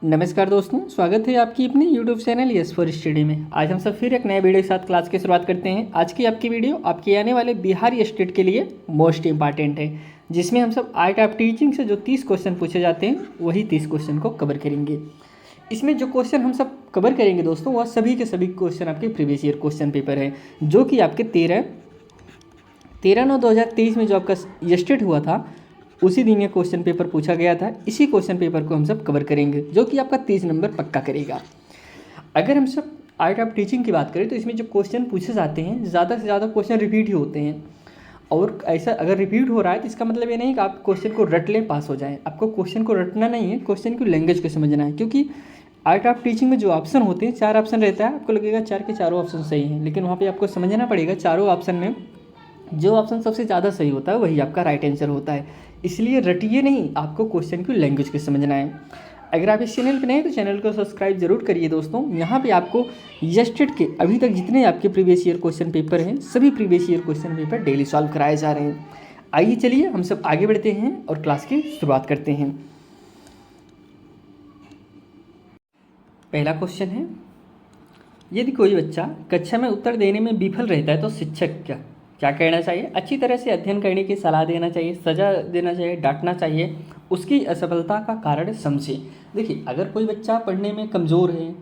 नमस्कार दोस्तों, स्वागत है आपकी अपने YouTube channel yes for study में। आज हम सब फिर एक नए वीडियो के साथ क्लास की शुरुआत करते हैं। आज की आपकी वीडियो आपके आने वाले बिहार स्टेट के लिए मोस्ट इंपॉर्टेंट है, जिसमें हम सब आर्ट ऑफ टीचिंग से जो 30 क्वेश्चन पूछे जाते हैं वही 30 क्वेश्चन को कवर करेंगे। इसमें जो क्वेश्चन हम सब कवर करेंगे दोस्तों, वह सभी के सभी क्वेश्चन आपके प्रीवियस ईयर क्वेश्चन पेपर है, जो कि आपके 13/9/2023 में जो आपका स्टेट हुआ था उसी दिन ये क्वेश्चन पेपर पूछा गया था। इसी क्वेश्चन पेपर को हम सब कवर करेंगे, जो कि आपका 30 नंबर पक्का करेगा। अगर हम सब आर्ट ऑफ टीचिंग की बात करें तो इसमें जो क्वेश्चन पूछे जाते हैं ज़्यादा से ज़्यादा क्वेश्चन रिपीट ही होते हैं। और ऐसा अगर रिपीट हो रहा है तो इसका मतलब ये नहीं कि आप क्वेश्चन को रट लें, पास हो जाएं। आपको क्वेश्चन को रटना नहीं है, क्वेश्चन की लैंग्वेज को समझना है। क्योंकि आर्ट ऑफ टीचिंग में जो ऑप्शन होते हैं 4 ऑप्शन रहता है, आपको लगेगा 4 के चारों ऑप्शन सही हैं, लेकिन वहाँ पर आपको समझना पड़ेगा चारों ऑप्शन में जो ऑप्शन सबसे ज़्यादा सही होता है वही आपका राइट आंसर होता है। इसलिए रटिए नहीं, आपको क्वेश्चन की लैंग्वेज को समझना है। अगर आप इस चैनल पर नए हैं तो चैनल को सब्सक्राइब जरूर करिए दोस्तों। यहाँ पे आपको स्टेट के अभी तक जितने आपके प्रीवियस ईयर क्वेश्चन पेपर हैं सभी previous year question paper daily solve कराए जा रहे हैं। आइए चलिए हम सब आगे बढ़ते हैं और क्लास की शुरुआत करते हैं। पहला क्वेश्चन है, यदि कोई बच्चा कक्षा में उत्तर देने में विफल रहता है तो शिक्षक क्या कहना चाहिए? अच्छी तरह से अध्ययन करने की सलाह देना चाहिए, सजा देना चाहिए, डांटना चाहिए, उसकी असफलता का कारण समझे। देखिए, अगर कोई बच्चा पढ़ने में कमज़ोर है,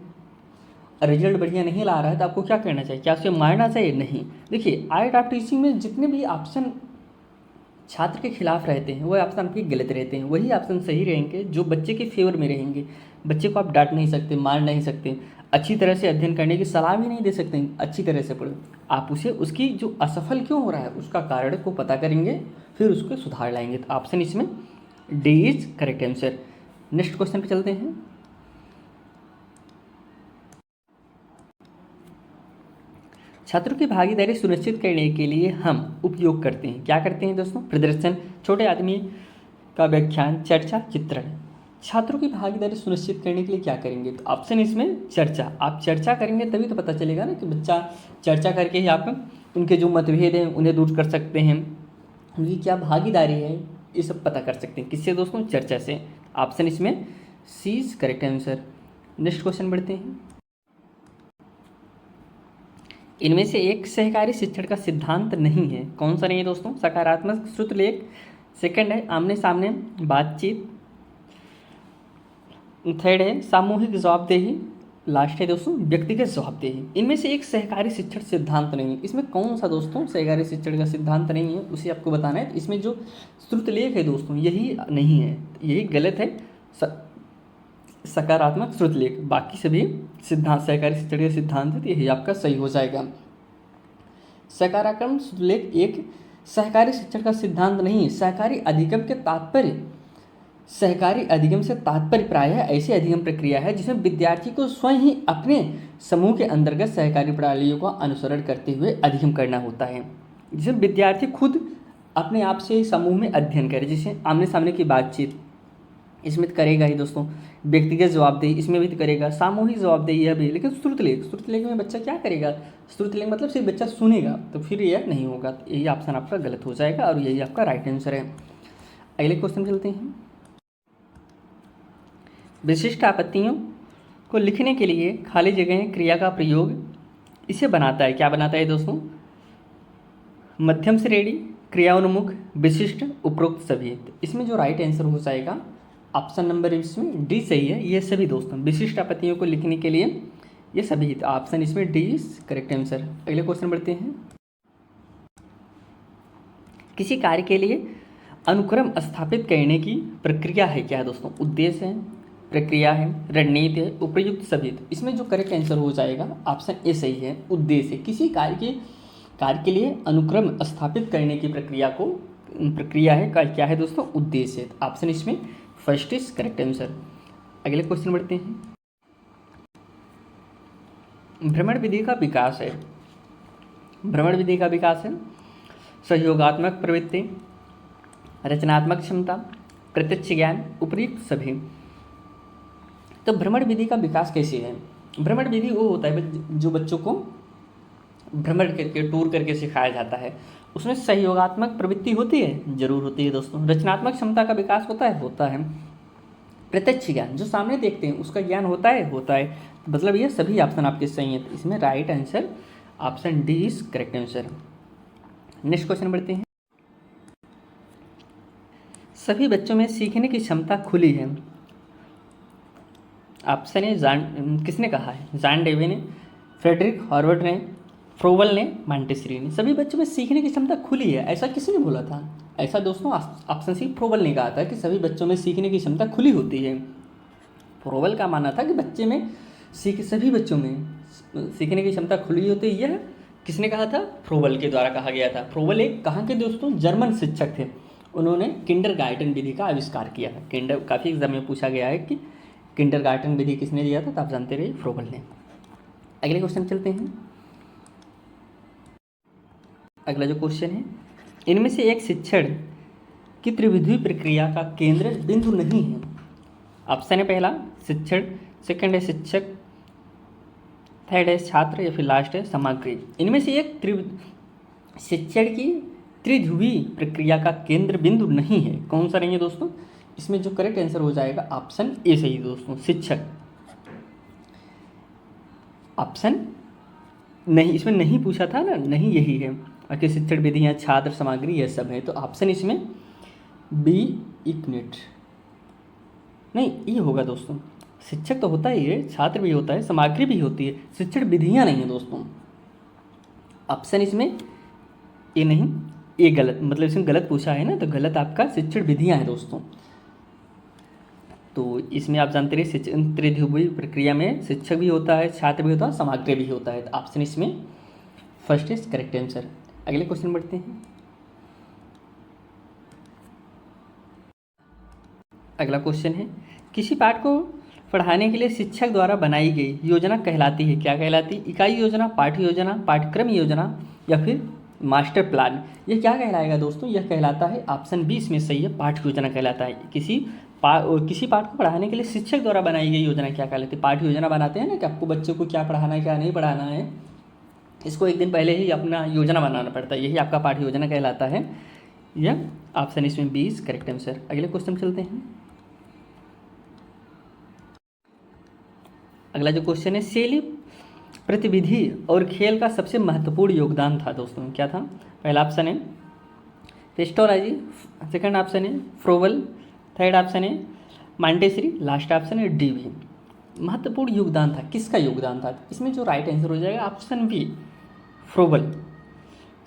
रिजल्ट बढ़िया नहीं ला रहा है तो आपको क्या करना चाहिए? क्या उसे मारना चाहिए? नहीं। देखिए, आर्ट ऑफ टीचिंग में जितने भी ऑप्शन छात्र के खिलाफ रहते हैं वह ऑप्शन आपके गलत रहते हैं, वही ऑप्शन सही रहेंगे जो बच्चे के फेवर में रहेंगे। बच्चे को आप डांट नहीं सकते, मार नहीं सकते, अच्छी तरह से अध्ययन करने की सलाह भी नहीं दे सकते, अच्छी तरह से पढ़ो। आप उसे उसकी जो असफल क्यों हो रहा है उसका कारण को पता करेंगे, फिर उसको सुधार लाएंगे। तो ऑप्शन इसमें D is correct answer. Next question पे चलते हैं। छात्रों की भागीदारी सुनिश्चित करने के लिए हम उपयोग करते हैं, क्या करते हैं दोस्तों? प्रदर्शन, छोटे आदमी का व्याख्यान, चर्चा, चित्रण। छात्रों की भागीदारी सुनिश्चित करने के लिए क्या करेंगे? तो ऑप्शन इसमें चर्चा। आप चर्चा करेंगे तभी तो पता चलेगा ना कि बच्चा चर्चा करके ही आप उनके जो मतभेद हैं उन्हें दूर कर सकते हैं, उनकी क्या भागीदारी है ये सब पता कर सकते हैं। किससे दोस्तों? चर्चा से। ऑप्शन इसमें C is correct answer. Next question बढ़ते हैं। इनमें से एक सहकारी शिक्षण का सिद्धांत नहीं है, कौन सा नहीं है दोस्तों? सकारात्मक श्रुतलेख, सेकंड है आमने सामने बातचीत, थर्ड है सामूहिक जवाबदेही, लास्ट है दोस्तों व्यक्तिगत जवाबदेही। इनमें से एक सहकारी शिक्षण सिद्धांत नहीं है, इसमें कौन सा दोस्तों सहकारी शिक्षण का सिद्धांत नहीं है उसे आपको बताना है। तो इसमें जो श्रुतलेख है दोस्तों यही नहीं है, यही गलत है, सकारात्मक श्रुतलेख। बाकी सभी सिद्धांत सहकारी शिक्षण के सिद्धांत है, तो यही आपका सही हो जाएगा। सकारात्मक श्रुतलेख एक सहकारी शिक्षण का सिद्धांत नहीं है। सहकारी अधिगम से तात्पर्य प्रायः ऐसी अधिगम प्रक्रिया है जिसमें विद्यार्थी को स्वयं ही अपने समूह के अंतर्गत सहकारी प्रणालियों का अनुसरण करते हुए अधिगम करना होता है, जिसमें विद्यार्थी खुद अपने आप से समूह में अध्ययन करे, जिसे आमने सामने की बातचीत इसमें तो करेगा ही दोस्तों, व्यक्तिगत जवाबदेही इसमें भी तो करेगा, सामूहिक जवाबदेही यह भी। लेकिन श्रुतलेख में बच्चा क्या करेगा? श्रुतलेख मतलब सिर्फ बच्चा सुनेगा, तो फिर यह नहीं होगा। तो यही ऑप्शन आपका गलत हो जाएगा और यही आपका राइट आंसर है। अगले क्वेश्चन चलते हैं। विशिष्ट आपत्तियों को लिखने के लिए खाली जगह क्रिया का प्रयोग इसे बनाता है, क्या बनाता है दोस्तों? मध्यम श्रेणी, क्रियान्मुख, विशिष्ट, उपरोक्त सभी। तो इसमें जो राइट आंसर हो जाएगा ऑप्शन नंबर इसमें डी सही है। ये सभी दोस्तों विशिष्ट आपत्तियों को लिखने के लिए ये सभी, तो ऑप्शन इसमें डी इज करेक्ट आंसर। अगले क्वेश्चन बढ़ते हैं। किसी कार्य के लिए अनुक्रम स्थापित करने की प्रक्रिया है, क्या है दोस्तों? उद्देश्य है, प्रक्रिया है, रणनीति है, उपयुक्त सभी। तो इसमें जो करेक्ट आंसर हो जाएगा ऑप्शन ए सही है, उद्देश्य है। किसी कार्य के लिए अनुक्रम स्थापित करने की प्रक्रिया है, क्या है दोस्तों? उद्देश्य है। ऑप्शन इसमें फर्स्ट इज करेक्ट आंसर। अगले क्वेश्चन बढ़ते हैं। भ्रमण विधि का विकास है, भ्रमण विधि का विकास है सहयोगात्मक प्रवृत्ति, रचनात्मक क्षमता, प्रत्यक्ष ज्ञान, उपयुक्त सभी। तो भ्रमण विधि का विकास कैसे है? भ्रमण विधि वो होता है जो बच्चों को भ्रमण करके टूर करके सिखाया जाता है। उसमें सहयोगात्मक प्रवृत्ति होती है, जरूर होती है दोस्तों। रचनात्मक क्षमता का विकास होता है, प्रत्यक्ष ज्ञान, जो सामने देखते हैं उसका ज्ञान होता है। मतलब ये सभी ऑप्शन आपके सही हैं। तो इसमें right answer option D is correct answer. Next question बढ़ते हैं। सभी बच्चों में सीखने की क्षमता खुली है। ऑप्शन ए किसने कहा है? जॉन डेवी ने, फ्रेडरिक हॉर्वर्ड ने, फ्रोबल ने, मॉन्टेसरी ने। सभी बच्चों में सीखने की क्षमता खुली है, ऐसा किसने बोला था? ऐसा दोस्तों ऑप्शन सी फ्रोबल ने कहा था कि सभी बच्चों में सीखने की क्षमता खुली होती है। फ्रोबल का मानना था कि बच्चे में सभी बच्चों में सीखने की क्षमता खुली होती है। यह किसने कहा था? फ्रोबल के द्वारा कहा गया था। फ्रोबल एक कहाँ के दोस्तों? जर्मन शिक्षक थे। उन्होंने किंडरगार्टन विधि का आविष्कार किया था। काफ़ी एग्जाम में पूछा गया है कि किंडरगार्टन विधि किसने दिया था? तो आप जानते रहिए, फ्रोबल ने। अगले क्वेश्चन चलते हैं। अगला जो क्वेश्चन है, इनमें से एक शिक्षण की त्रिविधि प्रक्रिया का केंद्र बिंदु नहीं है। ऑप्शन है पहला शिक्षण, सेकंड है शिक्षक, थर्ड है छात्र, या फिर लास्ट है सामग्री। इनमें से एक शिक्षण की त्रिध्रुवी प्रक्रिया का केंद्र बिंदु नहीं है। कौन सा नहीं है दोस्तों? इसमें जो करेक्ट आंसर हो जाएगा ऑप्शन ए सही दोस्तों, शिक्षक। ऑप्शन नहीं, इसमें नहीं पूछा था ना, नहीं यही है। बाकी शिक्षण विधियाँ, छात्र, सामग्री, ये सब है। तो ऑप्शन इसमें बी इक्नेट नहीं, ये होगा दोस्तों। शिक्षक तो होता ही है, छात्र भी होता है, सामग्री भी होती है, शिक्षण विधियाँ नहीं है दोस्तों। ऑप्शन इसमें ये नहीं, ये गलत, मतलब इसमें गलत पूछा है ना, तो गलत आपका शिक्षण विधियाँ हैं दोस्तों। तो इसमें आप जानते रहिए त्रिध्रुवी प्रक्रिया में शिक्षक भी होता है, छात्र भी होता है, सामग्री भी होता है। तो ऑप्शन इसमें फर्स्ट इज करेक्ट आंसर। अगले क्वेश्चन बढ़ते हैं। अगला क्वेश्चन है, किसी पाठ को पढ़ाने के लिए शिक्षक द्वारा बनाई गई योजना कहलाती है? क्या कहलाती है? इकाई योजना, पाठ्य योजना, पाठ्यक्रम योजना, या फिर मास्टर प्लान। ये क्या कहलाएगा दोस्तों? यह कहलाता है ऑप्शन बी इसमें सही है, पाठ्य योजना कहलाता है। किसी पाठ को पढ़ाने के लिए शिक्षक द्वारा बनाई गई योजना क्या कहलाती है? पाठ्य योजना बनाते हैं ना कि आपको बच्चों को क्या पढ़ाना है, क्या नहीं पढ़ाना है, इसको एक दिन पहले ही अपना योजना बनाना पड़ता है, यही आपका पाठ्य योजना कहलाता है। यह ऑप्शन इसमें 20 करेक्ट आंसर। अगले क्वेश्चन चलते हैं। अगला जो क्वेश्चन है, शैली प्रतिविधि और खेल का सबसे महत्वपूर्ण योगदान था दोस्तों, क्या था? पहला ऑप्शन है पेस्टोराइजी, सेकंड ऑप्शन है फ्रोबल, थर्ड ऑप्शन है मॉन्टेसरी, लास्ट ऑप्शन है डी भी। महत्वपूर्ण योगदान था, किसका योगदान था? इसमें जो राइट आंसर हो जाएगा ऑप्शन बी फ्रोबल।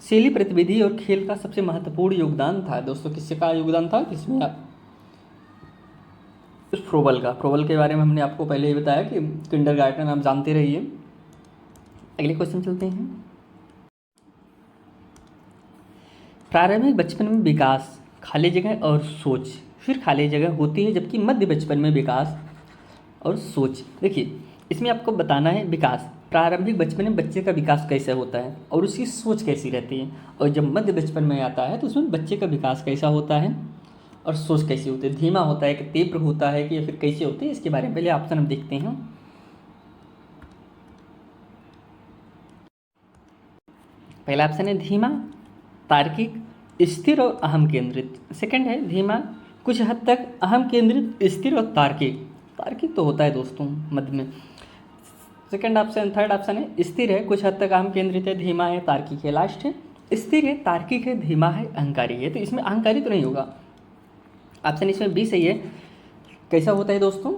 शैली प्रतिविधि और खेल का सबसे महत्वपूर्ण योगदान था दोस्तों, किसका योगदान था? किसमें? इस फ्रोबल का। फ्रोबल के बारे में हमने आपको पहले ही बताया कि किंडरगार्टन आप जानते रहिए। अगले क्वेश्चन चलते हैं। प्रारंभिक बचपन में विकास, खाली जगह और सोच, फिर खाली जगह होती है, जबकि मध्य बचपन में विकास और सोच। देखिए, इसमें आपको बताना है विकास, प्रारंभिक बचपन में बच्चे का विकास कैसे होता है और उसकी सोच कैसी रहती है, और जब मध्य बचपन में आता है तो उसमें बच्चे का विकास कैसा होता है और सोच कैसी होती है, धीमा होता है कि तीव्र होता है कि या फिर कैसे होती है, इसके बारे में पहले ऑप्शन हम देखते हैं। पहला ऑप्शन है धीमा, तार्किक, स्थिर और अहम केंद्रित। सेकंड है धीमा, कुछ हद तक अहम केंद्रित, स्थिर और तार्किक। तार्किक तो होता है दोस्तों मध्य में। सेकंड ऑप्शन, थर्ड ऑप्शन है स्थिर है, कुछ हद तक अहम केंद्रित है, धीमा है, तार्किक है। लास्ट है स्थिर है, तार्किक है, धीमा है, अहंकारी है। तो इसमें अहंकारी तो नहीं होगा, ऑप्शन इसमें बी सही है। कैसा होता है दोस्तों?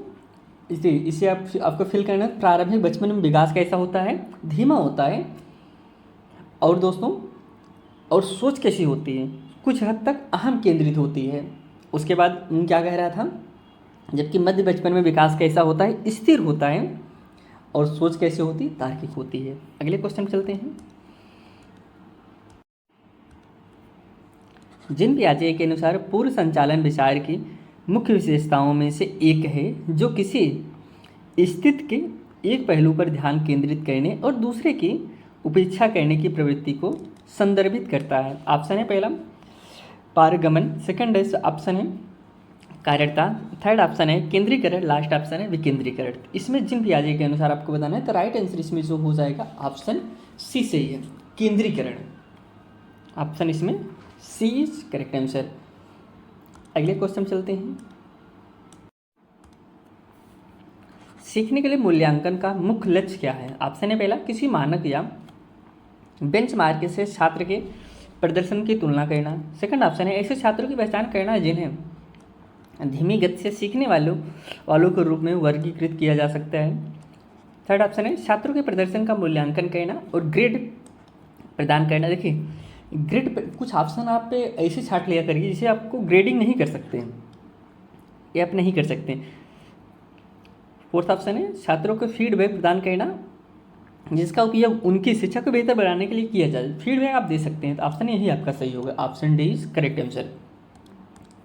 इसे आपको फिल करना है। प्रारंभिक बचपन में विकास कैसा होता है? धीमा होता है। और दोस्तों, और सोच कैसी होती है? कुछ हद तक अहम केंद्रित होती है। उसके बाद क्या कह रहा था? जबकि मध्य बचपन में विकास कैसा होता है? स्थिर होता है। और सोच कैसी होती है? तार्किक होती है। अगले क्वेश्चन चलते हैं। जिन पियाजे के अनुसार पूर्व संचालन विचार की मुख्य विशेषताओं में से एक है, जो किसी स्थिति के एक पहलू पर ध्यान केंद्रित करने और दूसरे की उपेक्षा करने की प्रवृत्ति को संदर्भित करता है। ऑप्शन है पहला पारगमन, सेकंड ऑप्शन है कार्यता, थर्ड ऑप्शन है केंद्रीकरण, लास्ट ऑप्शन है विकेंद्रीकरण। इसमें जिन पियाजे के अनुसार आपको बताना है, तो राइट आंसर इसमें जो हो जाएगा ऑप्शन सी सही है, केंद्रीकरण। ऑप्शन इसमें सी इज करेक्ट आंसर। अगले क्वेश्चन चलते हैं। सीखने के लिए मूल्यांकन का मुख्य लक्ष्य क्या है? ऑप्शन है पहला, किसी मानक या बेंचमार्क से छात्र के प्रदर्शन की तुलना करना। सेकंड ऑप्शन है ऐसे छात्रों की पहचान करना जिन्हें धीमी गति से सीखने वालों के रूप में वर्गीकृत किया जा सकता है। थर्ड ऑप्शन है छात्रों के प्रदर्शन का मूल्यांकन करना और ग्रेड प्रदान करना। देखिए ग्रेड कुछ ऑप्शन आप पे ऐसे छाट लिया करिए जिसे आपको ग्रेडिंग नहीं कर सकते हैं, ये आप नहीं कर सकते। फोर्थ ऑप्शन है छात्रों को फीडबैक प्रदान करना जिसका उपयोग उनकी शिक्षा को बेहतर बनाने के लिए किया जाए। फीडबैक आप दे सकते हैं, तो ऑप्शन यही आपका सही होगा, option D is correct answer.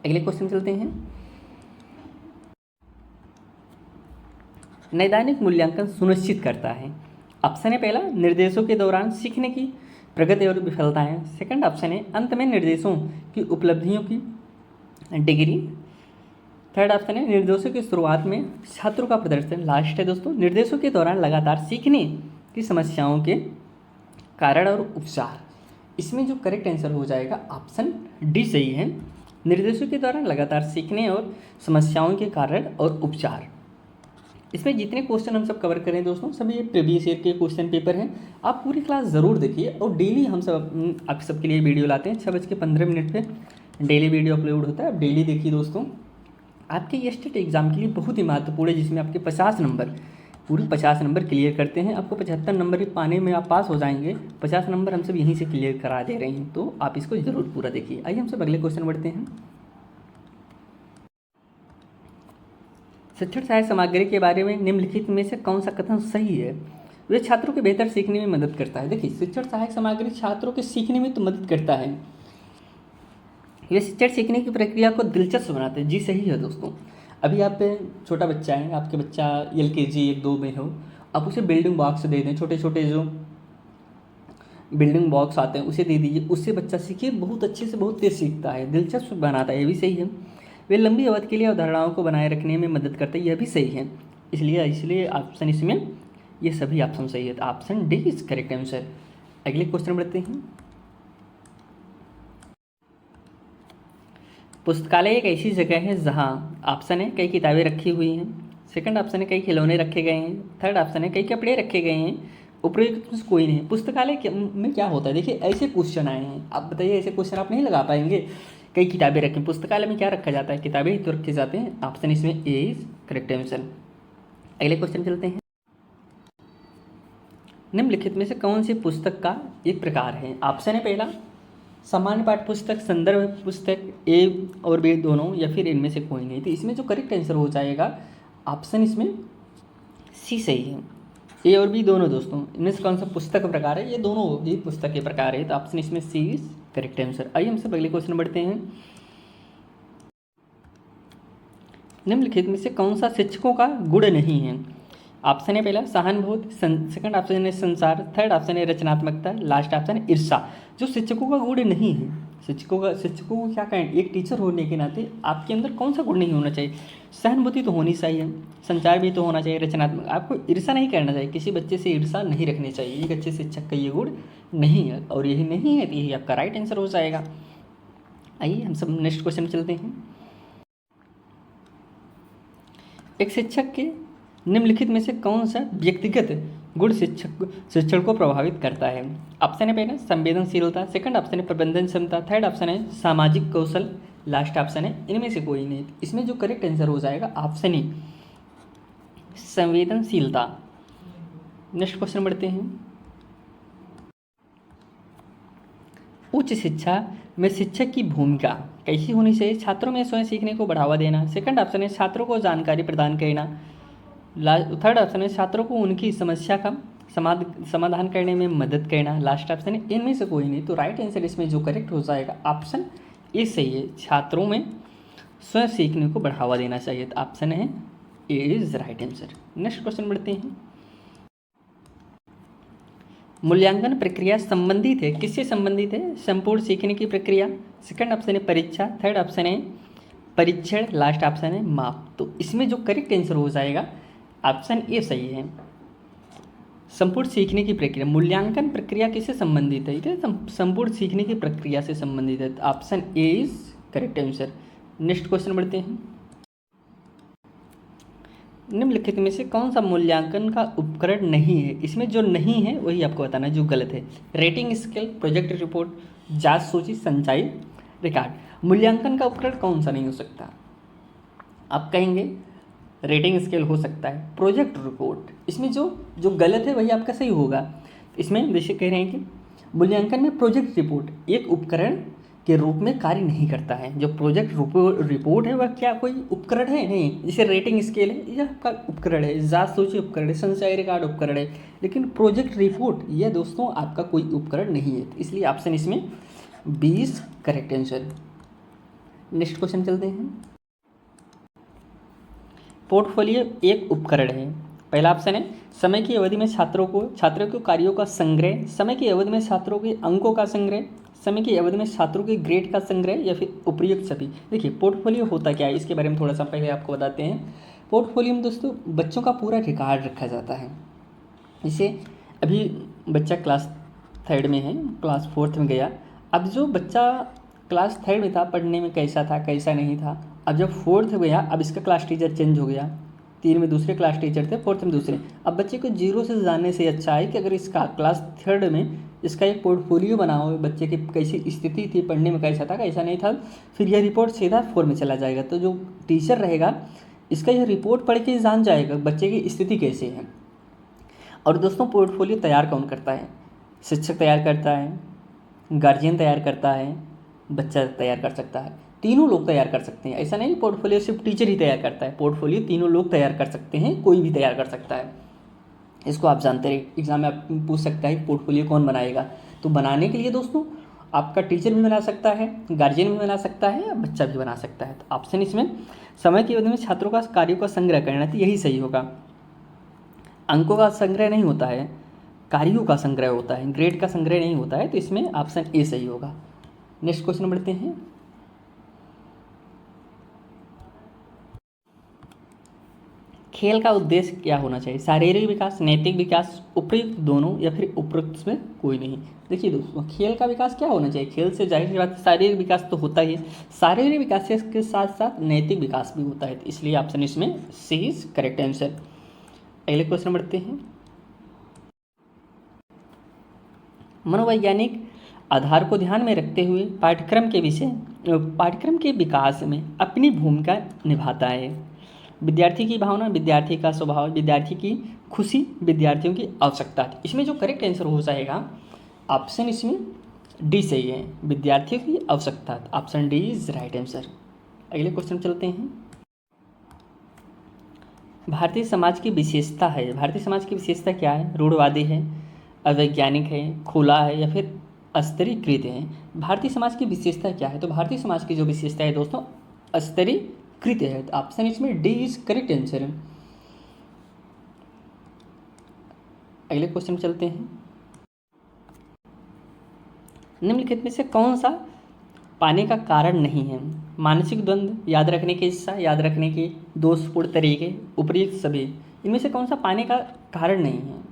अगले क्वेश्चन चलते हैं। नैदानिक मूल्यांकन सुनिश्चित करता है। ऑप्शन है पहला, निर्देशों के दौरान सीखने की प्रगति और विफलताएं। सेकंड ऑप्शन है अंत में निर्देशों की उपलब्धियों की डिग्री। थर्ड ऑप्शन है निर्देशों की शुरुआत में छात्रों का प्रदर्शन। लास्ट है दोस्तों, निर्देशों के दौरान लगातार सीखने की समस्याओं के कारण और उपचार। इसमें जो करेक्ट आंसर हो जाएगा ऑप्शन डी सही है, निर्देशों के दौरान लगातार सीखने और समस्याओं के कारण और उपचार। इसमें जितने क्वेश्चन हम सब कवर करें दोस्तों, सभी ये प्रीवियस ईयर के क्वेश्चन पेपर हैं। आप पूरी क्लास ज़रूर देखिए और डेली हम सब आप सबके लिए वीडियो लाते हैं। 6:15 पे डेली वीडियो अपलोड होता है, आप डेली देखिए दोस्तों। आपके ये स्टेट एग्जाम के लिए बहुत ही महत्वपूर्ण है, जिसमें आपके 50 नंबर पूरे 50 नंबर क्लियर करते हैं। आपको 75 नंबर भी पाने में आप पास हो जाएंगे। 50 नंबर हम सब यहीं से क्लियर करा दे रहे हैं, तो आप इसको ज़रूर पूरा देखिए। आइए हम सब अगले क्वेश्चन बढ़ते हैं। शिक्षण सहायक सामग्री के बारे में निम्नलिखित में से कौन सा कथन सही है? वे छात्रों के बेहतर सीखने में मदद करता है। देखिए शिक्षण सहायक सामग्री छात्रों के सीखने में तो मदद करता है, ये शिक्षण सीखने की प्रक्रिया को दिलचस्प बनाते हैं। जी सही है दोस्तों। अभी आप छोटा बच्चा है, आपके बच्चा LKG 1-2 में हो, आप उसे बिल्डिंग बॉक्स दे दें, छोटे छोटे जो बिल्डिंग बॉक्स आते हैं उसे दे दीजिए, उससे बच्चा सीखिए बहुत अच्छे से, बहुत तेज सीखता है, दिलचस्प बनाता है, ये भी सही है। वे लंबी अवधि के लिए अवधारणाओं को बनाए रखने में मदद करते हैं, यह भी सही है। इसलिए ऑप्शन इसमें ये सभी ऑप्शन सही है, तो option D is correct answer. अगले क्वेश्चन बढ़ते हैं। पुस्तकालय एक ऐसी जगह है जहाँ ऑप्शन है कई किताबें रखी हुई हैं। सेकंड ऑप्शन है कई खिलौने रखे गए हैं। थर्ड ऑप्शन है कई कपड़े रखे गए हैं। उपयुक्त कोई नहीं है। पुस्तकालय में क्या होता है? देखिए ऐसे क्वेश्चन आए हैं, आप बताइए ऐसे क्वेश्चन आप नहीं लगा पाएंगे। कई किताबें रखें, पुस्तकालय में क्या रखा जाता है? किताबें ही तो रखे जाते हैं। ऑप्शन इसमें ए इज करेक्ट आंसर। अगले क्वेश्चन चलते हैं। निम्नलिखित में से कौन सी पुस्तक का एक प्रकार है? ऑप्शन है पहला सामान्य पाठ्य पुस्तक, संदर्भ पुस्तक, ए और बी दोनों, या फिर इनमें से कोई नहीं। तो इसमें जो करेक्ट आंसर हो जाएगा ऑप्शन इसमें सी सही है, ए और बी दोनों दोस्तों। इनमें से कौन सा पुस्तक का प्रकार है? ये दोनों ही पुस्तक के प्रकार है, तो ऑप्शन इसमें सी इज करेक्ट आंसर। आइए हम सब अगले क्वेश्चन बढ़ते हैं। निम्नलिखित में से कौन सा शिक्षकों का गुण नहीं है? ऑप्शन है पहला सहानुभूति, सेकंड ऑप्शन है संसार, थर्ड ऑप्शन है रचनात्मकता, लास्ट ऑप्शन है ईर्षा। जो शिक्षकों का गुण नहीं है, शिक्षकों को क्या कहें, एक टीचर होने के नाते आपके अंदर कौन सा गुण नहीं होना चाहिए? सहानुभूति तो होनी चाहिए, संचार भी तो होना चाहिए, रचनात्मक, आपको ईर्षा नहीं करना चाहिए, किसी बच्चे से ईर्षा नहीं रखनी चाहिए। एक अच्छे शिक्षक का ये गुण नहीं है, और यही नहीं है तो यही आपका राइट आंसर हो जाएगा। आइए हम सब नेक्स्ट क्वेश्चन चलते हैं। एक शिक्षक के निम्नलिखित में से कौन सा व्यक्तिगत गुण शिक्षण को प्रभावित करता है? ऑप्शन है पहला संवेदनशीलता, सेकंड ऑप्शन है प्रबंधन क्षमता, थर्ड ऑप्शन है सामाजिक कौशल, लास्ट ऑप्शन है इनमें से कोई नहीं। इसमें जो करेक्ट आंसर हो जाएगा ऑप्शन ही संवेदनशीलता। नेक्स्ट क्वेश्चन बढ़ते हैं। उच्च शिक्षा में शिक्षक की भूमिका कैसी होनी चाहिए? छात्रों में स्वयं सीखने को बढ़ावा देना, सेकंड ऑप्शन है छात्रों को जानकारी प्रदान करना, थर्ड ऑप्शन है छात्रों को उनकी समस्या का समाधान करने में मदद करना, लास्ट ऑप्शन है इनमें से कोई नहीं। तो राइट आंसर इसमें जो करेक्ट हो जाएगा ऑप्शन ए सही है, छात्रों में स्वयं सीखने को बढ़ावा देना चाहिए, तो ऑप्शन है A is right answer. Next question बढ़ते हैं। मूल्यांकन प्रक्रिया संबंधित है, किससे संबंधित है? संपूर्ण सीखने की प्रक्रिया, सेकंड ऑप्शन है परीक्षा, थर्ड ऑप्शन है परीक्षण, लास्ट ऑप्शन है माप। तो इसमें जो करेक्ट आंसर हो जाएगा ऑप्शन ए सही है, संपूर्ण सीखने की प्रक्रिया। मूल्यांकन प्रक्रिया किससे संबंधित है? संपूर्ण सीखने की प्रक्रिया से संबंधित है, option A is correct answer. Next question बढ़ते हैं। निम्नलिखित में से कौन सा मूल्यांकन का उपकरण नहीं है? इसमें जो नहीं है वही आपको बताना है जो गलत है। रेटिंग स्केल, प्रोजेक्ट रिपोर्ट, जांच सूची, संचयी रिकॉर्ड। मूल्यांकन का उपकरण कौन सा नहीं हो सकता? आप कहेंगे रेटिंग स्केल हो सकता है, प्रोजेक्ट रिपोर्ट, इसमें जो जो गलत है वही आपका सही होगा। इसमें जैसे कह रहे हैं कि मूल्यांकन में प्रोजेक्ट रिपोर्ट एक उपकरण के रूप में कार्य नहीं करता है। जो प्रोजेक्ट रिपोर्ट है वह क्या कोई उपकरण है? नहीं। जैसे रेटिंग स्केल है यह आपका उपकरण है, जांच सूची उपकरण है, संचयी रिकॉर्ड उपकरण है, लेकिन प्रोजेक्ट रिपोर्ट यह दोस्तों आपका कोई उपकरण नहीं है। इसलिए ऑप्शन इसमें 20 करेक्ट आंसर। नेक्स्ट क्वेश्चन चलते हैं। पोर्टफोलियो एक उपकरण है। पहला ऑप्शन है समय की अवधि में छात्रों के कार्यों का संग्रह, समय की अवधि में छात्रों के अंकों का संग्रह, समय की अवधि में छात्रों के ग्रेड का संग्रह, या फिर उपयुक्त सभी। देखिए पोर्टफोलियो होता क्या है इसके बारे में थोड़ा सा पहले आपको बताते हैं। पोर्टफोलियो में दोस्तों बच्चों का पूरा रिकॉर्ड रखा जाता है। जैसे अभी बच्चा क्लास 3 में है, क्लास 4 में गया, अब जो बच्चा क्लास 3 में था पढ़ने में कैसा था कैसा नहीं था, अब जब 4th में गया अब इसका क्लास टीचर चेंज हो गया। 3 में दूसरे क्लास टीचर थे, 4th में दूसरे। अब बच्चे को 0 से जानने से अच्छा है कि अगर इसका क्लास 3 में इसका एक पोर्टफोलियो बना हो, बच्चे की कैसी स्थिति थी, पढ़ने में कैसा था कैसा नहीं था, फिर यह रिपोर्ट सीधा 4 में चला जाएगा। तो जो टीचर रहेगा इसका यह रिपोर्ट पढ़ के जान जाएगा बच्चे की स्थिति कैसी है। और दोस्तों पोर्टफोलियो तैयार कौन करता है? शिक्षक तैयार करता है, गार्जियन तैयार करता है, बच्चा तैयार कर सकता है, तीनों लोग तैयार कर सकते हैं। ऐसा नहीं पोर्टफोलियो सिर्फ टीचर ही तैयार करता है, पोर्टफोलियो तीनों लोग तैयार कर सकते हैं, कोई भी तैयार कर सकता है। इसको आप जानते रहे, एग्जाम में आप पूछ सकता है पोर्टफोलियो कौन बनाएगा। तो बनाने के लिए दोस्तों आपका टीचर भी बना सकता है, गार्जियन भी बना सकता है, या बच्चा भी बना सकता है। तो ऑप्शन इसमें समय की अवधि में छात्रों का कार्यों का संग्रह करना, तो यही सही होगा। अंकों का संग्रह नहीं होता है, कार्यों का संग्रह होता है, ग्रेड का संग्रह नहीं होता है। तो इसमें ऑप्शन ए सही होगा। नेक्स्ट क्वेश्चन बढ़ते हैं। खेल का उद्देश्य क्या होना चाहिए? शारीरिक विकास, नैतिक विकास, उपयुक्त दोनों, या फिर उपयुक्त में कोई नहीं। देखिए दोस्तों खेल का विकास क्या होना चाहिए? खेल से जाहिर सी बात शारीरिक विकास तो होता ही है, शारीरिक विकास के साथ साथ नैतिक विकास भी होता है। इसलिए ऑप्शन इसमें सी इज करेक्ट आंसर। अगले क्वेश्चन बढ़ते हैं। मनोवैज्ञानिक आधार को ध्यान में रखते हुए पाठ्यक्रम के विकास में अपनी भूमिका निभाता है। विद्यार्थी की भावना, विद्यार्थी का स्वभाव, विद्यार्थी की खुशी, विद्यार्थियों की आवश्यकता। इसमें जो करेक्ट आंसर हो जाएगा ऑप्शन इसमें डी सही है, विद्यार्थियों की आवश्यकता। Option D is right answer. अगले क्वेश्चन चलते हैं। भारतीय समाज की विशेषता है, भारतीय समाज की विशेषता क्या है? रूढ़वादी है, अवैज्ञानिक है, खुला है, या फिर स्तरीकृत है। भारतीय समाज की विशेषता क्या है? तो भारतीय समाज की जो विशेषता है दोस्तों स्तरीकृत है। तो ऑप्शन इसमें डी इज करेक्ट आंसर है। अगले क्वेश्चन चलते हैं। निम्नलिखित में से कौन सा पाने का कारण नहीं है? मानसिक द्वंद्व, याद रखने की इच्छा, याद रखने के दोषपूर्ण तरीके, उपयुक्त सभी। इनमें से कौन सा पाने का कारण नहीं है?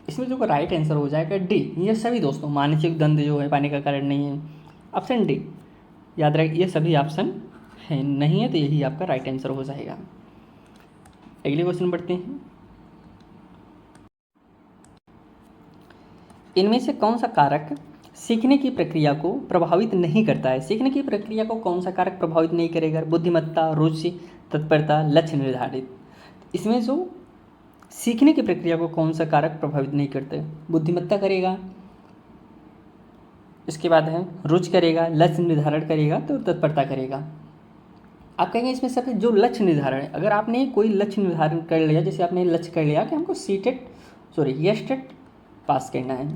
इसमें जो राइट आंसर हो जाएगा डी, ये सभी दोस्तों। मानसिक द्वंद्व जो है पाने का कारण नहीं है, ऑप्शन डी। याद रख, ये सभी ऑप्शन है नहीं है, तो यही आपका राइट आंसर हो जाएगा। अगले क्वेश्चन बढ़ते हैं। इनमें से कौन सा कारक सीखने की प्रक्रिया को प्रभावित नहीं करता है? सीखने की प्रक्रिया को कौन सा कारक प्रभावित नहीं करेगा? बुद्धिमत्ता, रुचि, तत्परता, लक्ष्य निर्धारित। इसमें जो सीखने की प्रक्रिया को कौन सा कारक प्रभावित नहीं करते? बुद्धिमत्ता करेगा, इसके बाद है रुचि करेगा, लक्ष्य निर्धारण करेगा, तो तत्परता करेगा। आप कहेंगे इसमें सब जो लक्ष्य निर्धारण है, अगर आपने कोई लक्ष्य निर्धारण कर लिया, जैसे आपने लक्ष्य कर लिया कि हमको एसटेट पास करना है,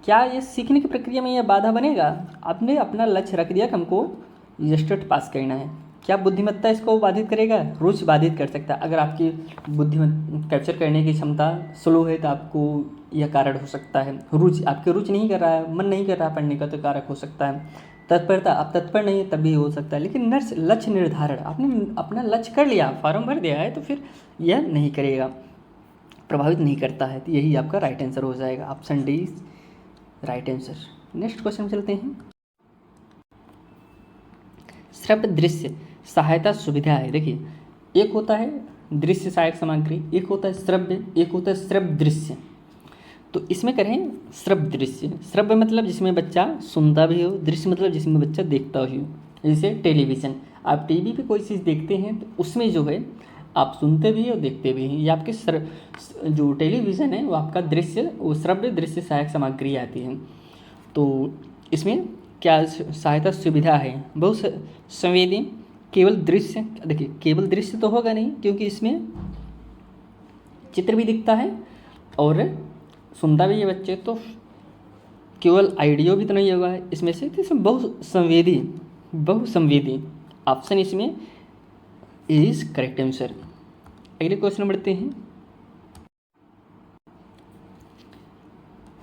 क्या ये सीखने की प्रक्रिया में यह बाधा बनेगा? आपने अपना लक्ष्य रख दिया कि हमको एसटेट पास करना है, क्या बुद्धिमत्ता इसको बाधित करेगा? रुचि बाधित कर सकता है। अगर आपकी बुद्धिमत्ता कैप्चर करने की क्षमता स्लो है तो आपको यह कारण हो सकता है। रुचि, आपकी रुचि नहीं कर रहा है, मन नहीं कर रहा है पढ़ने का, तो कारक हो सकता है। तत्परता, आप तत्पर नहीं है तब भी हो सकता है। लेकिन लक्ष्य निर्धारण, आपने अपना लक्ष्य कर लिया, फॉर्म भर दिया है, तो फिर यह नहीं करेगा, प्रभावित नहीं करता है। तो यही आपका राइट आंसर हो जाएगा, option D right answer. Next question चलते हैं। श्रव्य दृश्य सहायता सुविधा है। देखिए एक होता है दृश्य सहायक सामग्री, एक होता है श्रव्य, एक होता है श्रव्य दृश्य। तो इसमें करें श्रव्य दृश्य। श्रव्य मतलब जिसमें बच्चा सुनता भी हो, दृश्य मतलब जिसमें बच्चा देखता भी हो। जैसे टेलीविज़न, आप टीवी पे कोई चीज़ देखते हैं तो उसमें जो है आप सुनते भी और देखते भी हैं। ये आपके जो टेलीविज़न है वो आपका दृश्य, वो श्रव्य दृश्य सहायक सामग्री आती है। तो इसमें क्या सहायता सुविधा है, बहुत संवेदी। केवल दृश्य, देखिए केवल दृश्य तो होगा नहीं क्योंकि इसमें चित्र भी दिखता है और सुनता भी है बच्चे, तो केवल ऑडियो भी तो नहीं होगा इसमें से, तो इसमें बहुसंवेदी ऑप्शन इसमें इज करेक्ट आंसर। अगले क्वेश्चन बढ़ते हैं।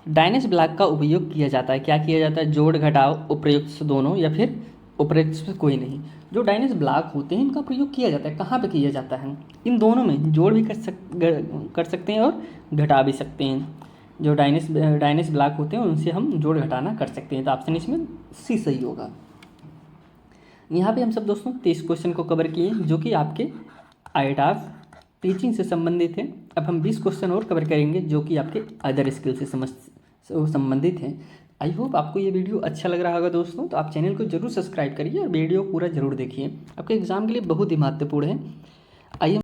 डायनेस ब्लॉक का उपयोग किया जाता है, क्या किया जाता है? जोड़ घटाव, उपर्युक्त से दोनों या फिर उपर्युक्त से कोई नहीं। जो डायनेस ब्लॉक होते हैं इनका प्रयोग किया जाता है, कहाँ पे किया जाता है? इन दोनों में जोड़ भी कर सकते हैं और घटा भी सकते हैं। जो डायनेस ब्लॉक होते हैं उनसे हम जोड़ घटाना कर सकते हैं, तो ऑप्शन इसमें सी सही होगा। यहाँ पे हम सब दोस्तों 23 क्वेश्चन को कवर किए जो कि आपके आईएटआफ टीचिंग से संबंधित है। अब हम 20 क्वेश्चन और कवर करेंगे जो कि आपके अदर स्किल से संबंधित हैं। आई होप आपको ये वीडियो अच्छा लग रहा होगा दोस्तों, तो आप चैनल को जरूर सब्सक्राइब करिए और वीडियो पूरा जरूर देखिए, आपके एग्जाम के लिए बहुत ही महत्वपूर्ण है। आइए